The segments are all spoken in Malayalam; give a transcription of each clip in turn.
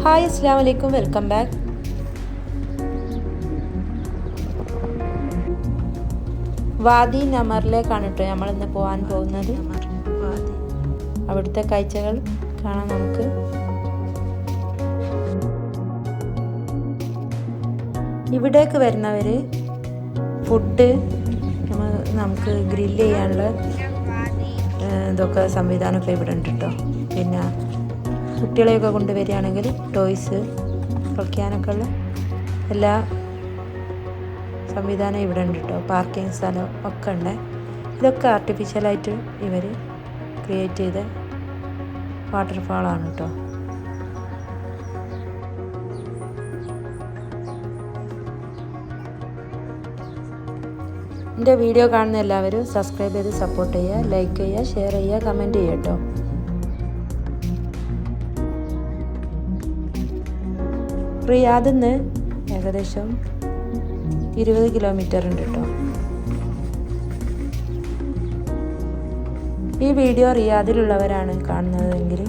ഹായ് അസ്സലാമു അലൈക്കും, വെൽക്കം ബാക്ക്. വാദി നമറിലേക്കാണ് കേട്ടോ നമ്മളിന്ന് പോകാൻ പോകുന്നത്. അവിടുത്തെ കാഴ്ചകൾ കാണാം നമുക്ക്. ഇവിടേക്ക് വരുന്നവർ ഫുഡ് നമുക്ക് ഗ്രില്ല് ചെയ്യാനുള്ള ഇതൊക്കെ സംവിധാനമൊക്കെ ഇവിടെ ഉണ്ട് കേട്ടോ. പിന്നെ കുട്ടികളെയൊക്കെ കൊണ്ടുവരികയാണെങ്കിൽ ടോയ്സ് കളിക്കാനൊക്കെ ഉള്ള എല്ലാ സംവിധാനം ഇവിടെ ഉണ്ട് കേട്ടോ. പാർക്കിംഗ് സ്ഥലം ഒക്കെ ഉണ്ട്. ഇതൊക്കെ ആർട്ടിഫിഷ്യലായിട്ട് ഇവർ ക്രിയേറ്റ് ചെയ്ത വാട്ടർഫാളാണ് കേട്ടോ. എൻ്റെ വീഡിയോ കാണുന്ന എല്ലാവരും സബ്സ്ക്രൈബ് ചെയ്ത് സപ്പോർട്ട് ചെയ്യുക, ലൈക്ക് ചെയ്യുക, ഷെയർ ചെയ്യുക, കമൻറ്റ് ചെയ്യുക കേട്ടോ. റിയാദിൽ നിന്ന് ഏകദേശം 20 കിലോമീറ്റർ ഉണ്ട് കേട്ടോ. ഈ വീഡിയോ റിയാദിലുള്ളവരാണ് കാണുന്നതെങ്കിൽ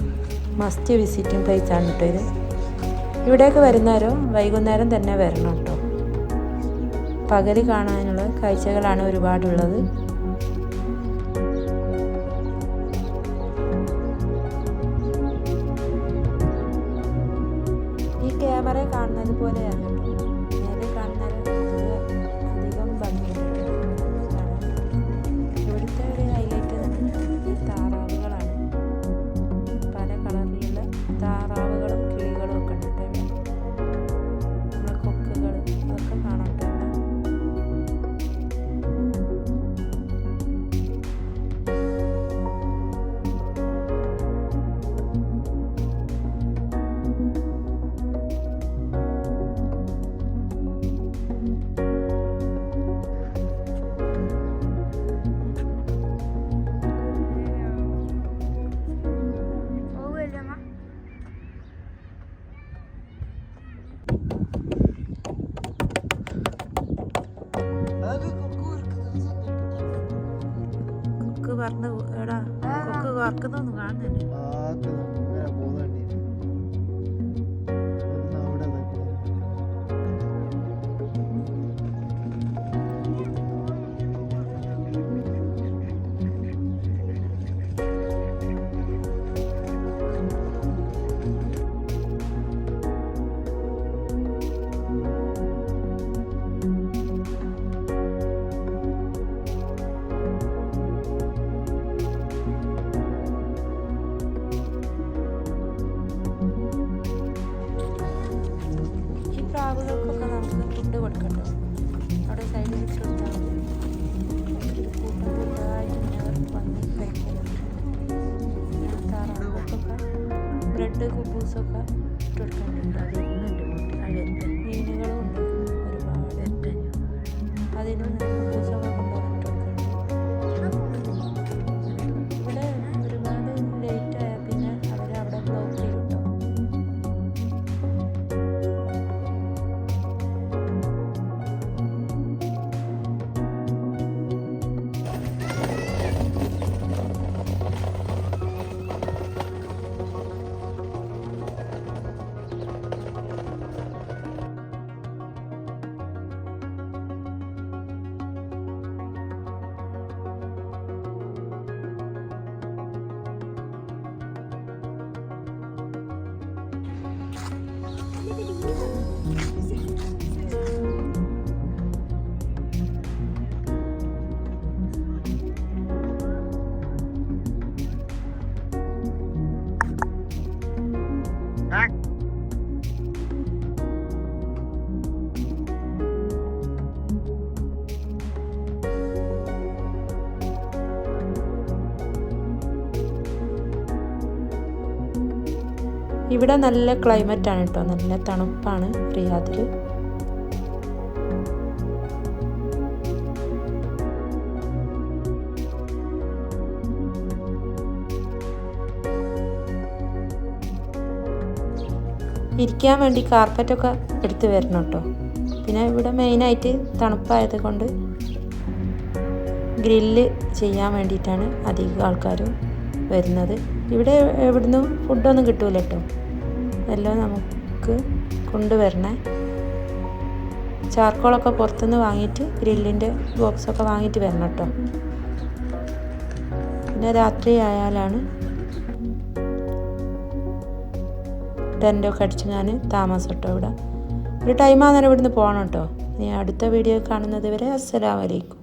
മസ്റ്റ് വിസിറ്റിംഗ് പ്ലേസ് ആണ് കേട്ടോ ഇത്. ഇവിടേക്ക് വരുന്നവരോ വൈകുന്നേരം തന്നെ വരണം കേട്ടോ. പകൽ കാണാനുള്ള കാഴ്ചകളാണ് ഒരുപാടുള്ളത്. ഈ ക്യാമറ കാണുന്നത് പോലെയല്ല കേട്ടോ, നേരെ കാണുന്നത് അധികം ഭംഗിയുണ്ട്. ഇവിടുത്തെ ഒരു ഹൈലൈറ്റ് താറാവുകളാണ്. പല കളറിലുള്ള താറാവുകളും കിളികളും ഒക്കെ ഉണ്ട് കേട്ടോ. നമ്മളെ കൊക്കുകൾ അതൊക്കെ കാണാം കേട്ടോ. കൊക്ക് പറന്ന് എടാ, കൊക്ക് പറക്കുന്നൊന്നും കാണുന്നില്ല. പ്രാവുകൾക്കൊക്കെ നമുക്ക് ഫുഡ് കൊടുക്കട്ടോ. അവിടെ സൈഡിൽ വെച്ച് കൊടുത്താൽ മതി. കൂട്ടായിട്ട് അവർ വന്ന് കഴിക്കുന്നുണ്ട്. താറാവുകൾക്കൊക്കെ ബ്രെഡ് കുബൂസൊക്കെ ഇട്ട് കൊടുക്കുന്നുണ്ട്. അതിനുണ്ട് മീനുകളും ഉണ്ട് ഒരുപാട്. അതിനും കുബൂസൊക്കെ കൊണ്ടുവന്നിട്ട് കൊടുക്കുന്നുണ്ട്. ഇവിടെ ഒരുപാട് ലേറ്റ് ആയാൽ പിന്നെ അവർ അവിടെ ബ്ലോക്ക് ചെയ്യും കേട്ടോ. ഇവിടെ നല്ല ക്ലൈമറ്റാണ് കേട്ടോ, നല്ല തണുപ്പാണ് റിയാദിൽ. ഇരിക്കാൻ വേണ്ടി കാർപ്പറ്റൊക്കെ എടുത്ത് വരണം കേട്ടോ. പിന്നെ ഇവിടെ മെയിനായിട്ട് തണുപ്പായത് കൊണ്ട് ഗ്രില്ല് ചെയ്യാൻ വേണ്ടിയിട്ടാണ് അധികം ആൾക്കാരും വരുന്നത്. ഇവിടെ എവിടുന്നും ഫുഡൊന്നും കിട്ടൂല കേട്ടോ. എല്ലാം നമുക്ക് നമുക്ക് കൊണ്ടുവരണേ. ചാർക്കോളൊക്കെ പുറത്തുനിന്ന് വാങ്ങിയിട്ട് ഗ്രില്ലിൻ്റെ ബോക്സൊക്കെ വാങ്ങിയിട്ട് വരണം കേട്ടോ. പിന്നെ രാത്രി ആയാലാണ് ടെൻ്റൊക്കെ അടിച്ച് ഞാൻ താമസം കേട്ടോ. ഇവിടെ ഒരു ടൈമാകുന്നേരം ഇവിടുന്ന് പോകണം കേട്ടോ. ഇനി അടുത്ത വീഡിയോ കാണുന്നത് വരെ അസ്സലാമു അലൈക്കും.